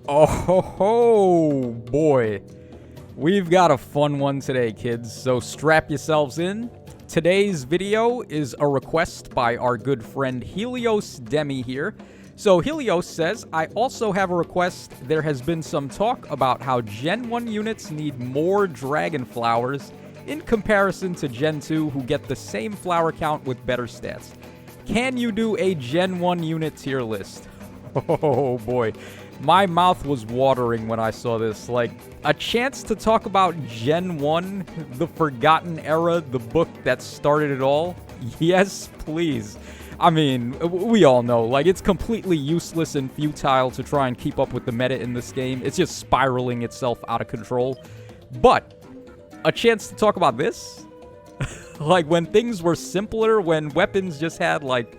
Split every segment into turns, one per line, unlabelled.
Oh, boy. We've got a fun one today, kids, so strap yourselves in. Today's video is a request by our good friend Helios Demi here. So Helios says, I also have a request. There has been some talk about how Gen 1 units need more dragon flowers in comparison to Gen 2 who get the same flower count with better stats. Can you do a Gen 1 unit tier list? Oh boy. My mouth was watering when I saw this. Like, a chance to talk about Gen 1, the Forgotten Era, the book that started it all? Yes, please. I mean, we all know, like, it's completely useless and futile to try and keep up with the meta in this game. It's just spiraling itself out of control. But, a chance to talk about this? Like, when things were simpler, when weapons just had, like,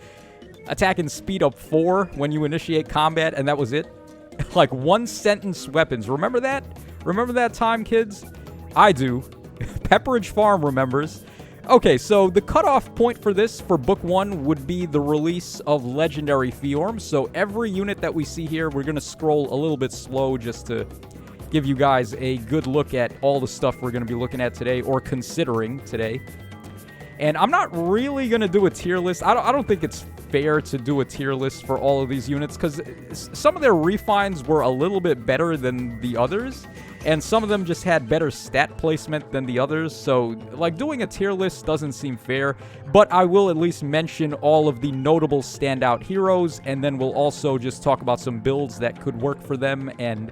attack and speed up 4 when you initiate combat, and that was it? Like, one-sentence weapons. Remember that? Remember that time, kids? I do. Pepperidge Farm remembers. Okay, so the cutoff point for this, for Book 1, would be the release of Legendary Fiorm. So every unit that we see here, we're going to scroll a little bit slow just to give you guys a good look at all the stuff we're going to be looking at today, or considering today. And I'm not really going to do a tier list. I don't think it's fair to do a tier list for all of these units, because some of their refines were a little bit better than the others, and some of them just had better stat placement than the others. So, like, doing a tier list doesn't seem fair, but I will at least mention all of the notable standout heroes, and then we'll also just talk about some builds that could work for them. And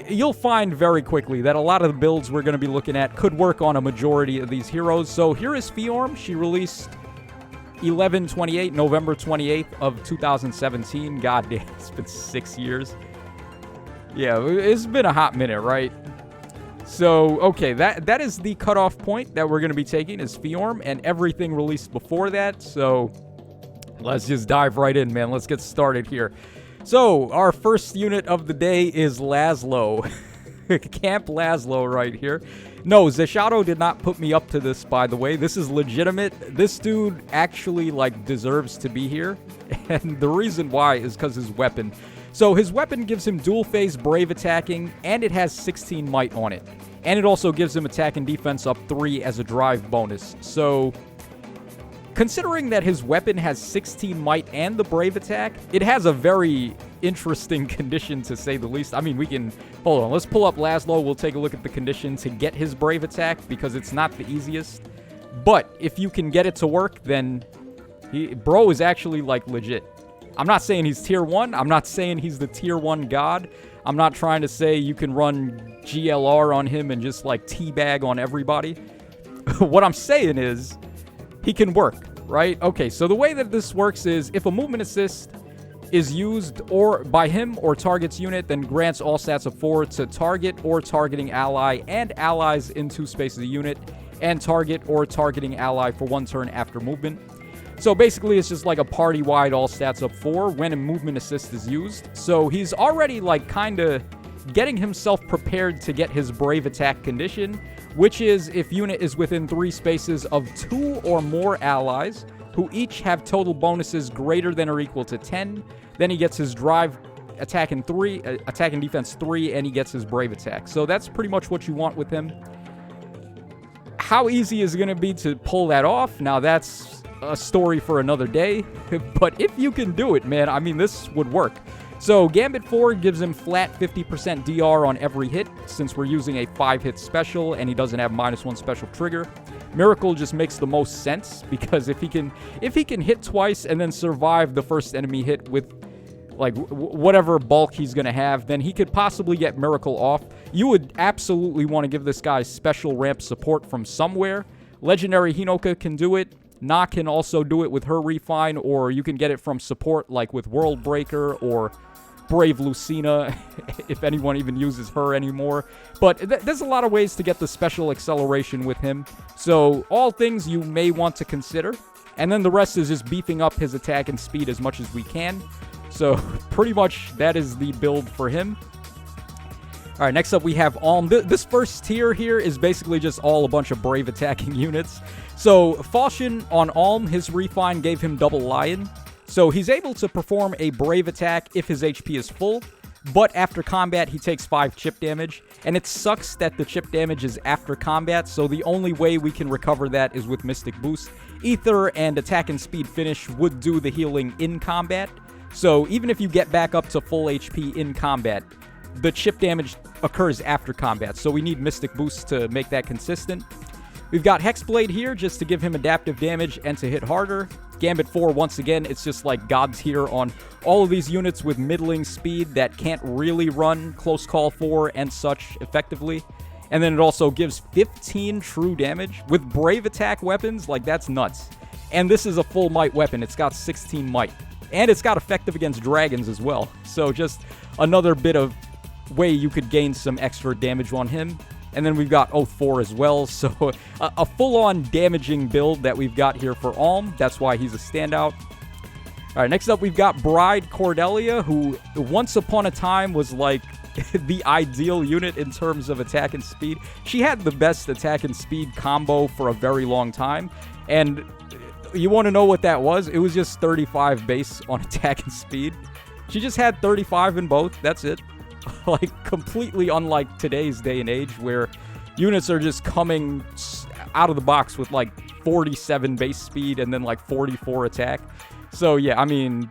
you'll find very quickly that a lot of the builds we're going to be looking at could work on a majority of these heroes. So here is Fiorm. She released 11/28, November 28th of 2017. God damn, it's been 6 years. Yeah, it's been a hot minute, right? So, okay, that is the cutoff point that we're going to be taking, is Fiorm, and everything released before that. So let's just dive right in, man. Let's get started here. So, our first unit of the day is Laszlo. Camp Laszlo right here. No, Zeshato did not put me up to this, by the way. This is legitimate. This dude actually, like, deserves to be here. And the reason why is because his weapon. So, his weapon gives him dual phase brave attacking, and it has 16 might on it. And it also gives him attack and defense up 3 as a drive bonus. So, considering that his weapon has 16 might and the brave attack, it has a very interesting condition, to say the least. I mean, we can... Hold on, let's pull up Laszlo. We'll take a look at the condition to get his brave attack, because it's not the easiest. But if you can get it to work, then bro is actually, like, legit. I'm not saying he's tier 1. I'm not saying he's the tier 1 god. I'm not trying to say you can run GLR on him and just, like, teabag on everybody. What I'm saying is, he can work, right? Okay, so the way that this works is, if a movement assist is used or by him or target's unit, then grants all stats of 4 to target or targeting ally and allies in 2 spaces of the unit, and target or targeting ally for 1 turn after movement. So basically, it's just like a party-wide all stats up 4 when a movement assist is used. So he's already, like, kind of getting himself prepared to get his brave attack condition, which is if unit is within 3 spaces of 2 or more allies who each have total bonuses greater than or equal to 10. Then he gets his drive attack and defense 3, and he gets his brave attack. So that's pretty much what you want with him. How easy is it going to be to pull that off? Now, that's a story for another day. But if you can do it, man, I mean, this would work. So Gambit 4 gives him flat 50% DR on every hit, since we're using a 5-hit special and he doesn't have -1 special trigger. Miracle just makes the most sense, because if he can hit twice and then survive the first enemy hit with, like, whatever bulk he's going to have, then he could possibly get Miracle off. You would absolutely want to give this guy special ramp support from somewhere. Legendary Hinoka can do it. Na can also do it with her refine, or you can get it from support, like with World Breaker or Brave Lucina, if anyone even uses her anymore. But there's a lot of ways to get the special acceleration with him. So all things you may want to consider. And then the rest is just beefing up his attack and speed as much as we can. So pretty much that is the build for him. All right, next up we have Alm. This first tier here is basically just all a bunch of brave attacking units. So Falchion on Alm, his refine gave him double Lion. So he's able to perform a brave attack if his HP is full. But after combat, he takes 5 chip damage. And it sucks that the chip damage is after combat, so the only way we can recover that is with Mystic Boost. Ether and Attack and Speed Finish would do the healing in combat. So even if you get back up to full HP in combat, the chip damage occurs after combat. So we need Mystic Boost to make that consistent. We've got Hexblade here just to give him adaptive damage and to hit harder. Gambit 4, once again, it's just like God's here on all of these units with middling speed that can't really run Close Call 4 and such effectively. And then it also gives 15 true damage with Brave attack weapons. Like, that's nuts. And this is a full might weapon. It's got 16 might. And it's got effective against dragons as well. So just another bit of way you could gain some extra damage on him. And then we've got Oath 4 as well, so a full-on damaging build that we've got here for Alm. That's why he's a standout. All right, next up we've got Bride Cordelia, who once upon a time was like the ideal unit in terms of attack and speed. She had the best attack and speed combo for a very long time, and you want to know what that was? It was just 35 base on attack and speed. She just had 35 in both, that's it. Like, completely unlike today's day and age where units are just coming out of the box with like 47 base speed and then like 44 attack. So yeah, I mean,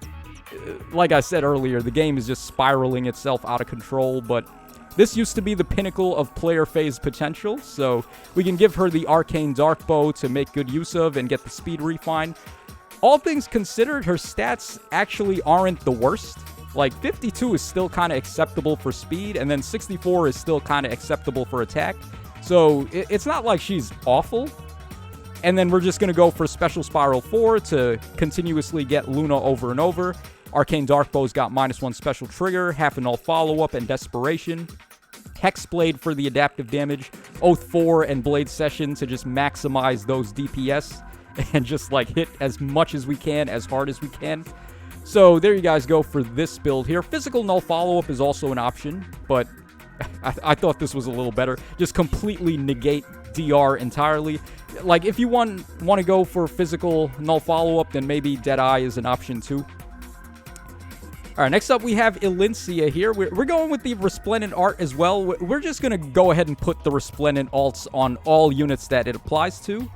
like I said earlier, the game is just spiraling itself out of control, but this used to be the pinnacle of player phase potential, so we can give her the Arcane Dark Bow to make good use of and get the speed refine. All things considered, her stats actually aren't the worst. Like, 52 is still kind of acceptable for speed, and then 64 is still kind of acceptable for attack. So, it's not like she's awful. And then we're just going to go for Special Spiral 4 to continuously get Luna over and over. Arcane Darkbow's got -1 special trigger, half a null follow-up, and Desperation. Hexblade for the adaptive damage. Oath 4 and Blade Session to just maximize those DPS and just, like, hit as much as we can, as hard as we can. So there you guys go for this build here. Physical null follow-up is also an option, but I thought this was a little better. Just completely negate DR entirely. Like, if you want to go for physical null follow-up, then maybe Deadeye is an option too. All right, next up we have Elencia here. We're going with the Resplendent art as well. We're just going to go ahead and put the Resplendent alts on all units that it applies to.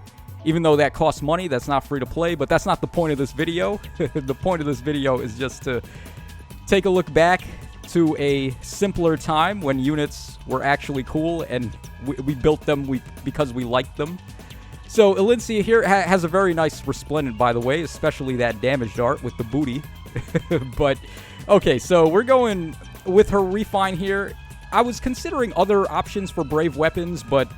Even though that costs money, that's not free to play, but that's not the point of this video. The point of this video is just to take a look back to a simpler time when units were actually cool and we built them because we liked them. So Elencia here has a very nice Resplendent, by the way, especially that damaged art with the booty. But, okay, so we're going with her refine here. I was considering other options for brave weapons, but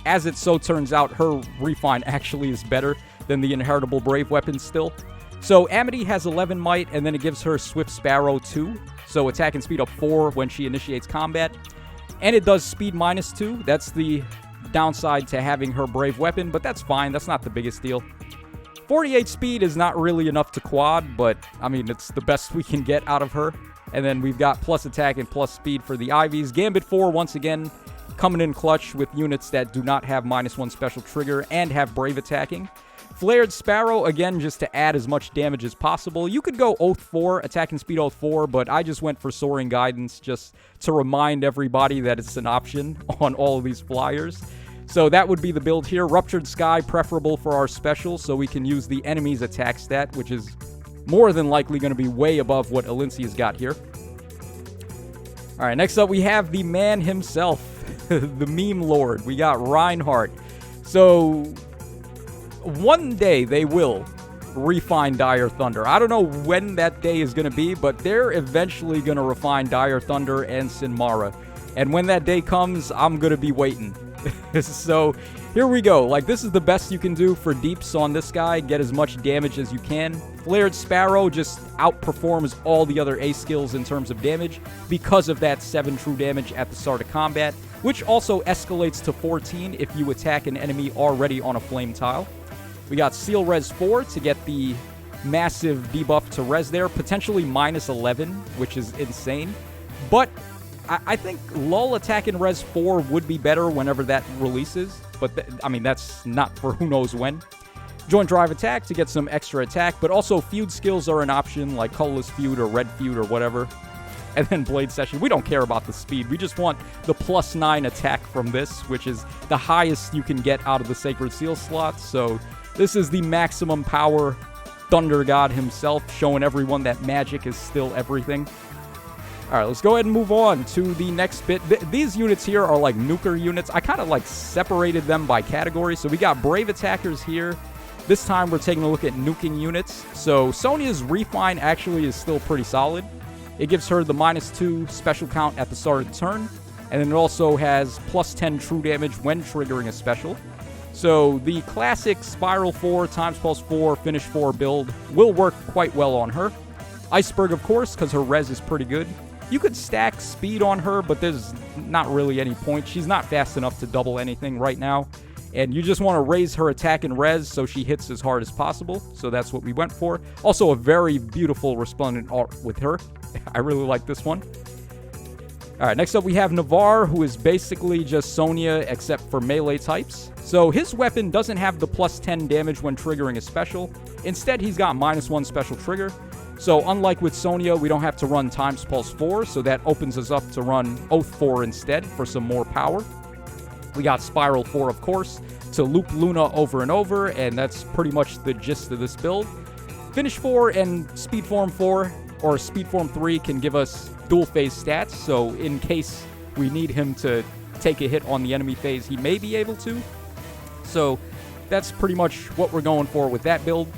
as it so turns out, her refine actually is better than the inheritable brave weapons still. So Amity has 11 might, and then it gives her Swift Sparrow 2. So attack and speed up 4 when she initiates combat. And it does speed -2. That's the downside to having her brave weapon, but that's fine. That's not the biggest deal. 48 speed is not really enough to quad, but I mean, it's the best we can get out of her. And then we've got plus attack and plus speed for the Ivies. Gambit 4, once again, coming in clutch with units that do not have -1 special trigger and have brave attacking. Flared Sparrow, again, just to add as much damage as possible. You could go Oath 4, attack and speed Oath 4, but I just went for Soaring Guidance just to remind everybody that it's an option on all of these flyers. So that would be the build here. Ruptured Sky, preferable for our special, so we can use the enemy's attack stat, which is more than likely going to be way above what Elencia's got here. All right, next up we have the man himself, the meme lord. We got Reinhardt. So one day they will refine Dire Thunder. I don't know when that day is going to be, but they're eventually going to refine Dire Thunder and Sinmara. And when that day comes, I'm going to be waiting. So here we go. Like, this is the best you can do for deeps on this guy. Get as much damage as you can. Flared Sparrow just outperforms all the other A skills in terms of damage because of that 7 true damage at the start of combat, which also escalates to 14 if you attack an enemy already on a flame tile. We got Seal Res 4 to get the massive debuff to res there, potentially -11, which is insane. But I think lull attack and res 4 would be better whenever that releases, but I mean, that's not for who knows when. Joint Drive Attack to get some extra attack, but also feud skills are an option, like Colorless Feud or Red Feud or whatever. And then Blade Session. We don't care about the speed. We just want the +9 attack from this, which is the highest you can get out of the Sacred Seal slot. So this is the maximum power Thunder God himself, showing everyone that magic is still everything. All right, let's go ahead and move on to the next bit. These units here are like nuker units. I kind of like separated them by category. So we got Brave Attackers here. This time we're taking a look at nuking units. So Sonia's Refine actually is still pretty solid. It gives her the -2 special count at the start of the turn. And then it also has +10 true damage when triggering a special. So the classic Spiral 4 times +4 Finish 4 build will work quite well on her. Iceberg, of course, because her res is pretty good. You could stack speed on her, but there's not really any point. She's not fast enough to double anything right now. And you just want to raise her attack and res so she hits as hard as possible. So that's what we went for. Also a very beautiful Resplendent art with her. I really like this one. All right, next up we have Navarre, who is basically just Sonia except for melee types. So his weapon doesn't have the +10 damage when triggering a special. Instead, he's got -1 special trigger. So unlike with Sonia, we don't have to run times +4, so that opens us up to run Oath 4 instead for some more power. We got Spiral 4, of course, to loop Luna over and over, and that's pretty much the gist of this build. Finish 4 and Speed Form 4, or Speed Form 3, can give us dual phase stats, so in case we need him to take a hit on the enemy phase, he may be able to. So that's pretty much what we're going for with that build.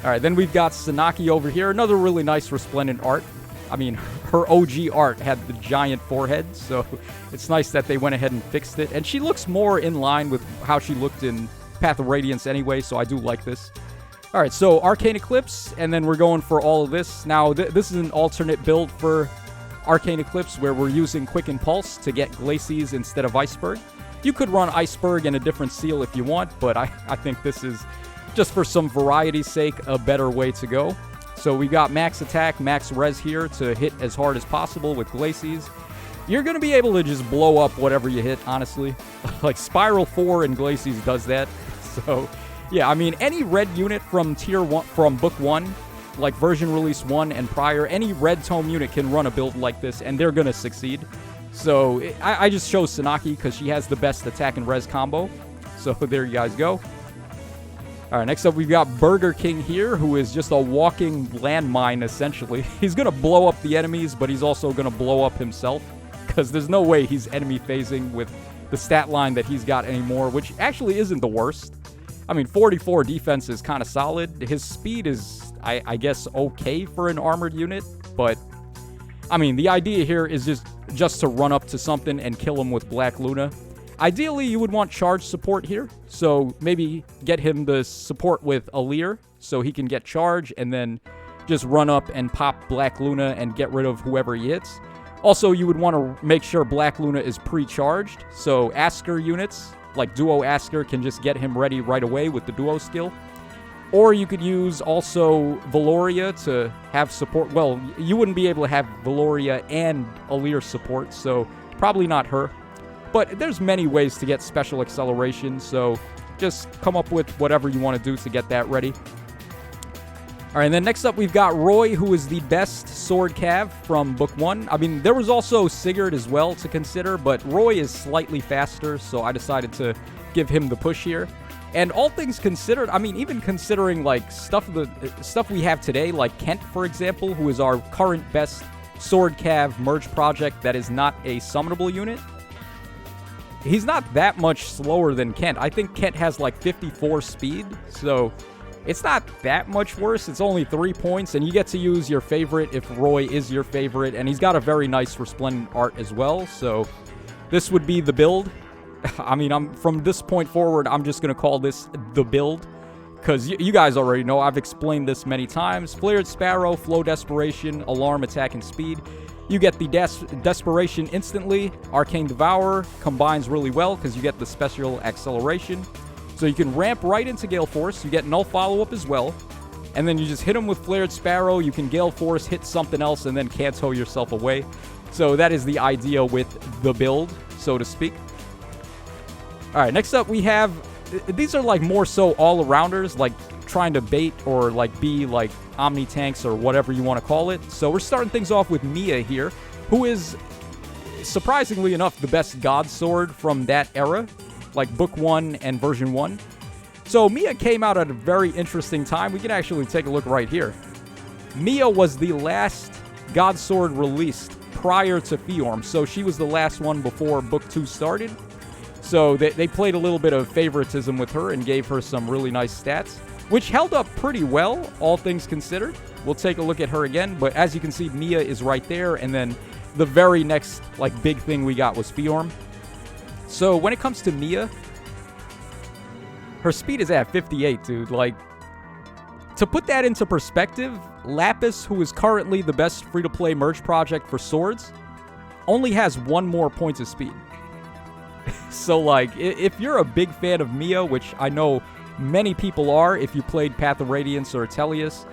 All right, then we've got Sanaki over here. Another really nice Resplendent art. I mean, her OG art had the giant forehead, so it's nice that they went ahead and fixed it. And she looks more in line with how she looked in Path of Radiance anyway, so I do like this. All right, so Arcane Eclipse, and then we're going for all of this. Now, this is an alternate build for Arcane Eclipse where we're using Quicken Pulse to get Glacies instead of Iceberg. You could run Iceberg and a different seal if you want, but I think this is, just for some variety's sake, a better way to go. So we got max attack, max res here to hit as hard as possible with Glacies. You're going to be able to just blow up whatever you hit, honestly. Like Spiral 4 and Glacies does that. So, yeah, I mean, any red unit from Tier 1, from Book 1, like Version Release 1 and prior, any red tome unit can run a build like this, and they're going to succeed. So I just chose Sanaki because she has the best attack and res combo. So there you guys go. All right, next up we've got Burger King here, who is just a walking landmine, essentially. He's going to blow up the enemies, but he's also going to blow up himself, because there's no way he's enemy phasing with the stat line that he's got anymore, which actually isn't the worst. I mean, 44 defense is kind of solid. His speed is, I guess, okay for an armored unit, but, I mean, the idea here is just to run up to something and kill him with Black Luna. Ideally, you would want charge support here, so maybe get him the support with Alir, so he can get charge, and then just run up and pop Black Luna and get rid of whoever he hits. Also, you would want to make sure Black Luna is pre-charged, so Asker units, like Duo Asker, can just get him ready right away with the Duo skill. Or you could use also Valoria to have support. Well, you wouldn't be able to have Valoria and Alir support, so probably not her. But there's many ways to get special acceleration, so just come up with whatever you want to do to get that ready. All right, and then next up we've got Roy, who is the best sword cav from Book 1. I mean, there was also Sigurd as well to consider, but Roy is slightly faster, so I decided to give him the push here. And all things considered, I mean, even considering like stuff we have today, like Kent, for example, who is our current best sword cav merge project that is not a summonable unit. He's not that much slower than Kent. I think Kent has like 54 speed, so it's not that much worse. It's only 3 points, and you get to use your favorite if Roy is your favorite, and he's got a very nice Resplendent art as well, so this would be the build. I mean, from this point forward, I'm just going to call this the build, because you guys already know, I've explained this many times. Flared Sparrow, Flow Desperation, Alarm, Attack, and Speed. You get the Desperation instantly. Arcane Devourer combines really well because you get the special acceleration. So you can ramp right into Gale Force. You get Null Follow-Up as well. And then you just hit him with Flared Sparrow. You can Gale Force, hit something else, and then Kanto yourself away. So that is the idea with the build, so to speak. All right, next up we have... These are like more so all-arounders, like trying to bait or like be like Omni Tanks or whatever you want to call it. So we're starting things off with Mia here, who is, surprisingly enough, the best God Sword from that era, like Book 1 and Version 1. So Mia came out at a very interesting time. We can actually take a look right here. Mia was the last God Sword released prior to Fjorm, so she was the last one before Book 2 started. So they played a little bit of favoritism with her and gave her some really nice stats, which held up pretty well, all things considered. We'll take a look at her again, but as you can see, Mia is right there, and then the very next, like, big thing we got was Fjorm. So when it comes to Mia, her speed is at 58, dude. Like, to put that into perspective, Lapis, who is currently the best free-to-play merge project for swords, only has 1 more point of speed. So, like, if you're a big fan of Mia, which I know many people are if you played Path of Radiance or Atelius,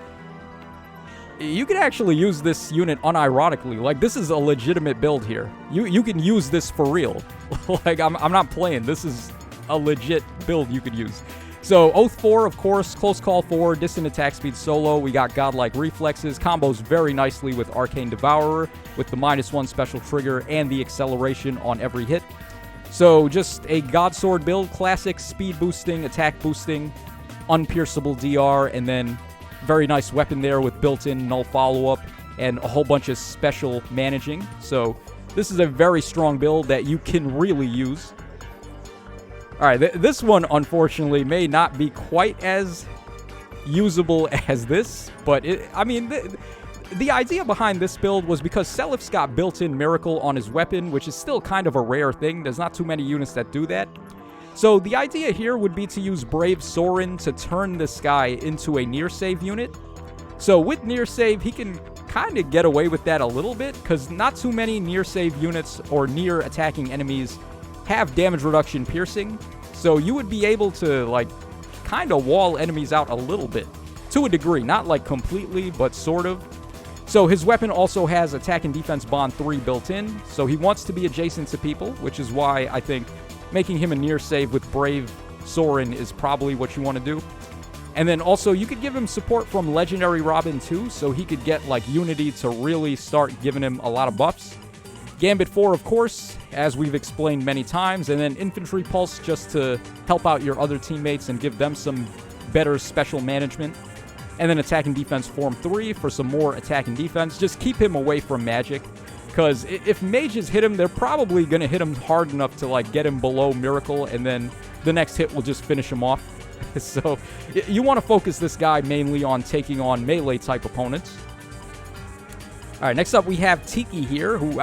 you can actually use this unit unironically. Like, this is a legitimate build here. You can use this for real. Like, I'm not playing. This is a legit build you could use. So, Oath 4, of course, Close Call 4, Distant Attack Speed solo. We got Godlike Reflexes. Combos very nicely with Arcane Devourer, with the -1 special trigger and the acceleration on every hit. So, just a God Sword build, classic speed boosting, attack boosting, unpierceable DR, and then very nice weapon there with built-in null follow-up and a whole bunch of special managing. So, this is a very strong build that you can really use. Alright, this one, unfortunately, may not be quite as usable as this, but, the idea behind this build was because Selif's got built-in Miracle on his weapon, which is still kind of a rare thing. There's not too many units that do that. So the idea here would be to use Brave Sorin to turn this guy into a near save unit. So with near save, he can kind of get away with that a little bit, because not too many near save units or near attacking enemies have damage reduction piercing. So you would be able to, like, kind of wall enemies out a little bit. To a degree. Not, like, completely, but sort of. So his weapon also has attack and defense bond 3 built in, so he wants to be adjacent to people, which is why I think making him a near save with Brave Sorin is probably what you want to do. And then also you could give him support from Legendary Robin too, so he could get, like, Unity to really start giving him a lot of buffs. Gambit 4, of course, as we've explained many times, and then Infantry Pulse just to help out your other teammates and give them some better special management. And then Attack and Defense Form 3 for some more attack and defense. Just keep him away from magic, because if mages hit him, they're probably going to hit him hard enough to, like, get him below Miracle, and then the next hit will just finish him off. So you want to focus this guy mainly on taking on melee-type opponents. All right, next up we have Tiki here, who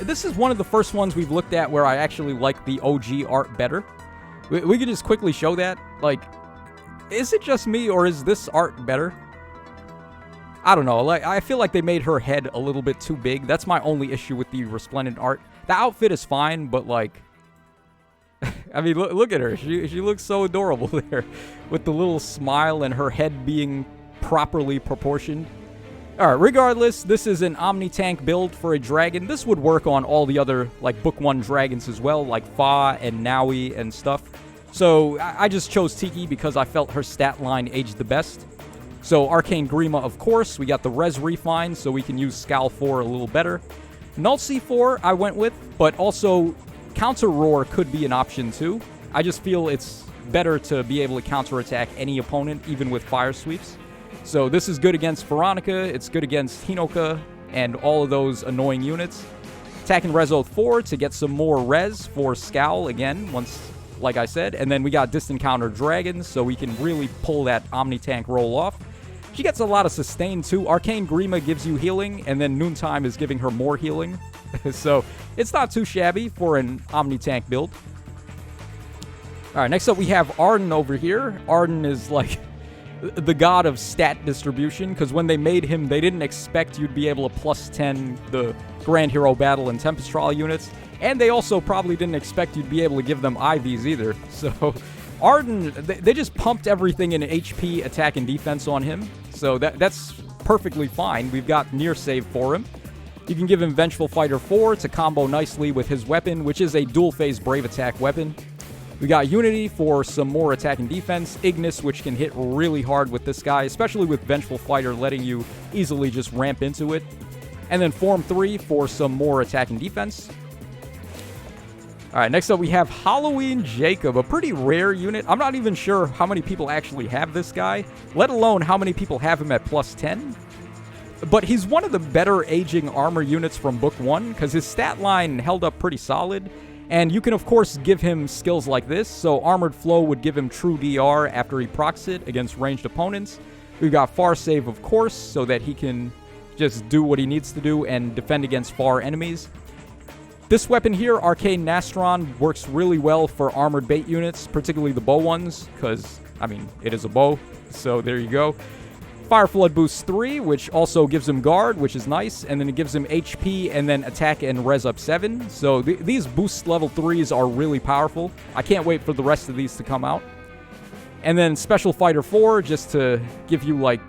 this is one of the first ones we've looked at where I actually like the OG art better. We could just quickly show that. Like, is it just me, or is this art better? I don't know. Like, I feel like they made her head a little bit too big. That's my only issue with the Resplendent art. The outfit is fine, but, like, I mean, look at her. She looks so adorable there, with the little smile and her head being properly proportioned. All right, regardless, this is an Omni-Tank build for a dragon. This would work on all the other, like, Book 1 dragons as well, like Fa and Naui and stuff. So I just chose Tiki because I felt her stat line aged the best. So Arcane Grima, of course. We got the Res Refine, so we can use Scowl 4 a little better. Null C4 I went with, but also Counter Roar could be an option too. I just feel it's better to be able to counterattack any opponent, even with Fire Sweeps. So this is good against Veronica, it's good against Hinoka, and all of those annoying units. Attacking Res Oath 4 to get some more res for Scowl again, once, like I said. And then we got Distant Counter Dragons, so we can really pull that Omni-Tank roll off. She gets a lot of sustain too. Arcane Grima gives you healing, and then Noontime is giving her more healing. So it's not too shabby for an Omni-Tank build. Alright, next up we have Arden over here. Arden is like the god of stat distribution, because when they made him, they didn't expect you'd be able to +10 the Grand Hero Battle and Tempest Trial units, and they also probably didn't expect you'd be able to give them IVs either. So Arden, they just pumped everything in HP, attack, and defense on him, so that's perfectly fine. We've got near save for him. You can give him Vengeful Fighter 4 to combo nicely with his weapon, which is a dual-phase Brave Attack weapon. We got Unity for some more attack and defense. Ignis, which can hit really hard with this guy, especially with Vengeful Fighter letting you easily just ramp into it. And then Form 3 for some more attack and defense. All right, next up we have Halloween Jacob, a pretty rare unit. I'm not even sure how many people actually have this guy, let alone how many people have him at plus 10. But he's one of the better aging armor units from Book 1 because his stat line held up pretty solid. And you can, of course, give him skills like this. So Armored Flow would give him True DR after he procs it against ranged opponents. We've got Far Save, of course, so that he can just do what he needs to do and defend against far enemies. This weapon here, Arcane Nastron, works really well for armored bait units, particularly the bow ones, because, I mean, it is a bow, so there you go. Fire Flood boosts 3, which also gives him guard, which is nice, and then it gives him HP and then attack and res up 7. So these boost level 3s are really powerful. I can't wait for the rest of these to come out. And then Special Fighter 4, just to give you, like,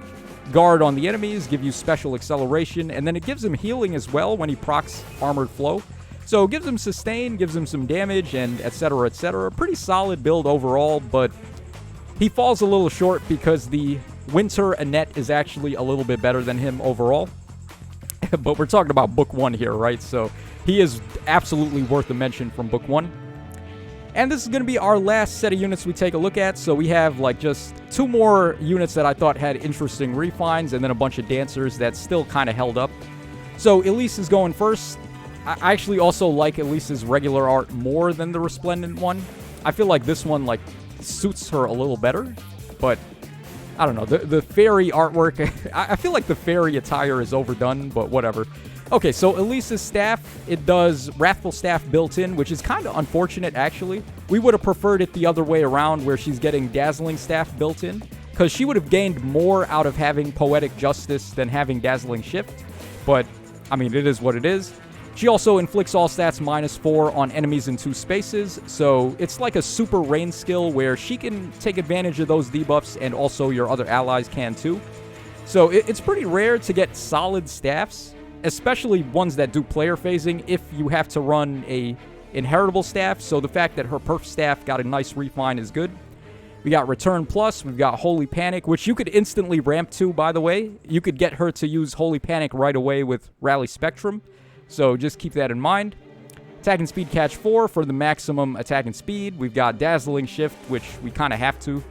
guard on the enemies, give you special acceleration, and then it gives him healing as well when he procs Armored Flow. So it gives him sustain, gives him some damage, and etc., etc. Pretty solid build overall, but he falls a little short because the Winter Annette is actually a little bit better than him overall. But we're talking about Book 1 here, right? So he is absolutely worth a mention from Book 1. And this is going to be our last set of units we take a look at. So we have like just 2 more units that I thought had interesting refines, and then a bunch of dancers that still kind of held up. So Elise is going first. I actually also like Elise's regular art more than the Resplendent one. I feel like this one like suits her a little better, but I don't know. The fairy artwork, I feel like the fairy attire is overdone, but whatever. Okay, so Elise's staff, it does Wrathful Staff built in, which is kind of unfortunate, actually. We would have preferred it the other way around, where she's getting Dazzling Staff built in, because she would have gained more out of having Poetic Justice than having Dazzling Shift. But, I mean, it is what it is. She also inflicts all stats -4 on enemies in 2 spaces, so it's like a super range skill where she can take advantage of those debuffs, and also your other allies can too. So it's pretty rare to get solid staffs, especially ones that do player phasing, if you have to run a inheritable staff, so the fact that her perf staff got a nice refine is good. We got Return Plus, we've got Holy Panic, which you could instantly ramp to, by the way. You could get her to use Holy Panic right away with Rally Spectrum. So just keep that in mind. Attack and Speed Catch 4 for the maximum attack and speed. We've got Dazzling Shift, which we kind of have to.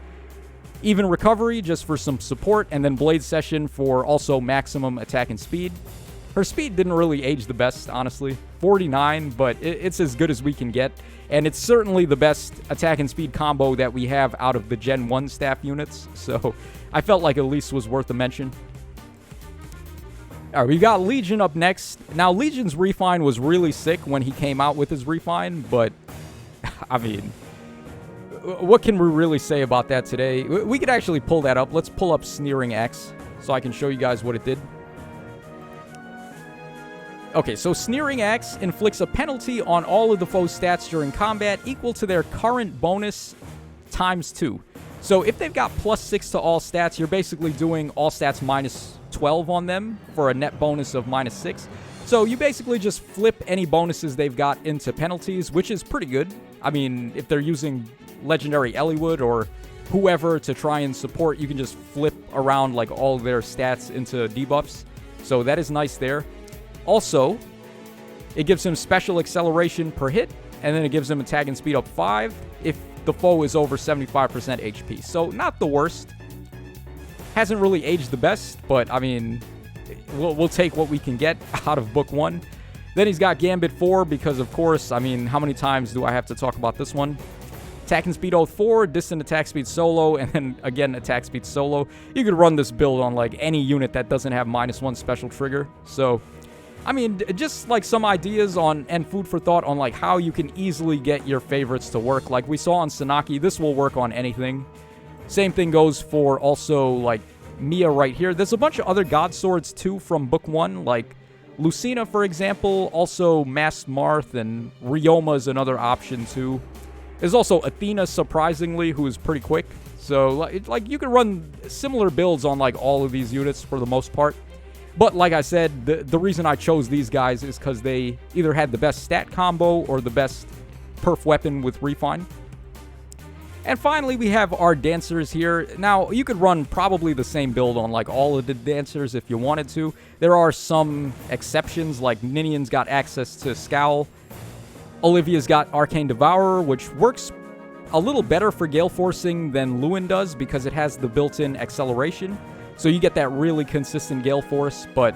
Even Recovery, just for some support. And then Blade Session for also maximum attack and speed. Her speed didn't really age the best, honestly. 49, but it's as good as we can get. And it's certainly the best attack and speed combo that we have out of the Gen 1 staff units. So I felt like Elise was worth a mention. All right, we got Legion up next. Now, Legion's refine was really sick when he came out with his refine, but, I mean, what can we really say about that today? We could actually pull that up. Let's pull up Sneering X so I can show you guys what it did. Okay, so Sneering X inflicts a penalty on all of the foe's stats during combat equal to their current bonus ×2. So if they've got +6 to all stats, you're basically doing all stats -12 on them for a net bonus of -6. So you basically just flip any bonuses they've got into penalties, which is pretty good. I mean, if they're using Legendary Eliwood or whoever to try and support, you can just flip around like all their stats into debuffs. So that is nice there. Also, it gives him special acceleration per hit, and then it gives him attack and speed up 5 if the foe is over 75% HP. So not the worst. Hasn't really aged the best, but I mean, we'll take what we can get out of Book 1. Then he's got Gambit 4 because, of course, I mean, how many times do I have to talk about this one? Attack and Speed Oath 4, Distant Attack Speed Solo, and then again Attack Speed Solo. You could run this build on like any unit that doesn't have -1 special trigger. So, I mean, just like some ideas on and food for thought on like how you can easily get your favorites to work. Like we saw on Sanaki, this will work on anything. Same thing goes for also like Mia right here. There's a bunch of other God Swords too from Book 1, like Lucina, for example. Also Masked Marth and Ryoma is another option too. There's also Athena, surprisingly, who is pretty quick. So like you can run similar builds on like all of these units for the most part. But like I said, the reason I chose these guys is because they either had the best stat combo or the best perf weapon with refine. And finally, we have our dancers here. Now, you could run probably the same build on like all of the dancers if you wanted to. There are some exceptions, like Ninian's got access to Scowl. Olivia's got Arcane Devourer, which works a little better for Gale Forcing than Lewin does because it has the built-in acceleration. So you get that really consistent Gale Force, but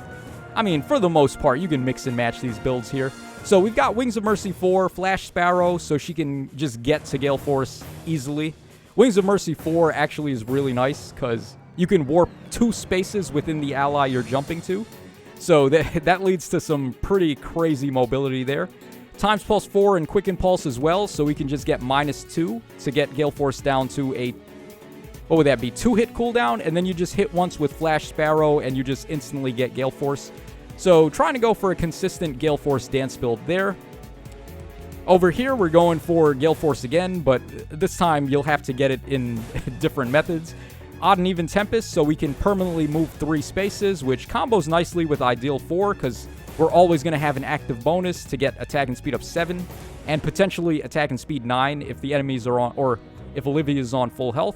I mean, for the most part, you can mix and match these builds here. So we've got Wings of Mercy 4, Flash Sparrow, so she can just get to Gale Force easily. Wings of Mercy 4 actually is really nice because you can warp 2 spaces within the ally you're jumping to. So that leads to some pretty crazy mobility there. Times Pulse 4 and Quicken Pulse as well, so we can just get -2 to get Gale Force down to a, what would that be, 2-hit cooldown, and then you just hit once with Flash Sparrow and you just instantly get Gale Force. So trying to go for a consistent Gale Force dance build there. Over here, we're going for Gale Force again, but this time you'll have to get it in different methods. Odd and Even Tempest, so we can permanently move 3 spaces, which combos nicely with Ideal 4, because we're always going to have an active bonus to get attack and speed up 7, and potentially attack and speed 9 if the enemies are on, or if Olivia is on full health.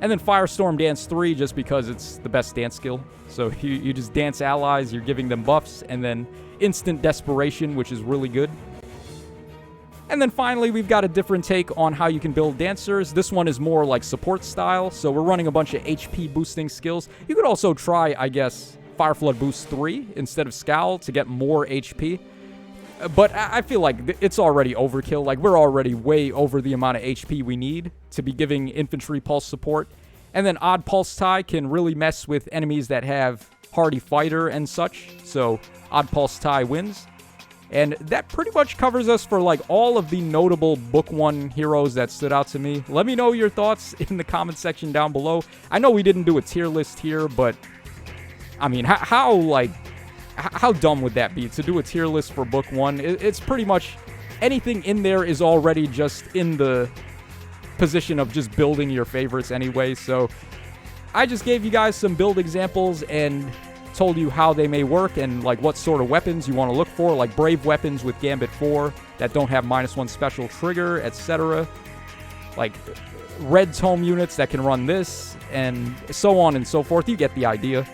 And then Firestorm Dance 3, just because it's the best dance skill. So you just dance allies, you're giving them buffs, and then Instant Desperation, which is really good. And then finally, we've got a different take on how you can build dancers. This one is more like support style, so we're running a bunch of HP boosting skills. You could also try, I guess, Fire Flood Boost 3 instead of Scowl to get more HP. But I feel like it's already overkill. Like, we're already way over the amount of HP we need to be giving infantry pulse support. And then Odd Pulse Tie can really mess with enemies that have Hardy Fighter and such. So Odd Pulse Tie wins. And that pretty much covers us for like all of the notable Book 1 heroes that stood out to me. Let me know your thoughts in the comment section down below. I know we didn't do a tier list here, but I mean, how dumb would that be to do a tier list for Book 1? It's pretty much anything in there is already just in the position of just building your favorites anyway. So I just gave you guys some build examples and told you how they may work and like what sort of weapons you want to look for, like Brave weapons with Gambit 4 that don't have -1 special trigger, etc. Like Red Tome units that can run this, and so on and so forth. You get the idea.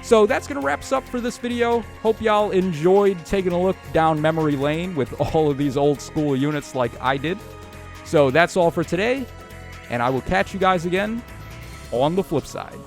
So that's going to wrap us up for this video. Hope y'all enjoyed taking a look down memory lane with all of these old school units like I did. So that's all for today, and I will catch you guys again on the flip side.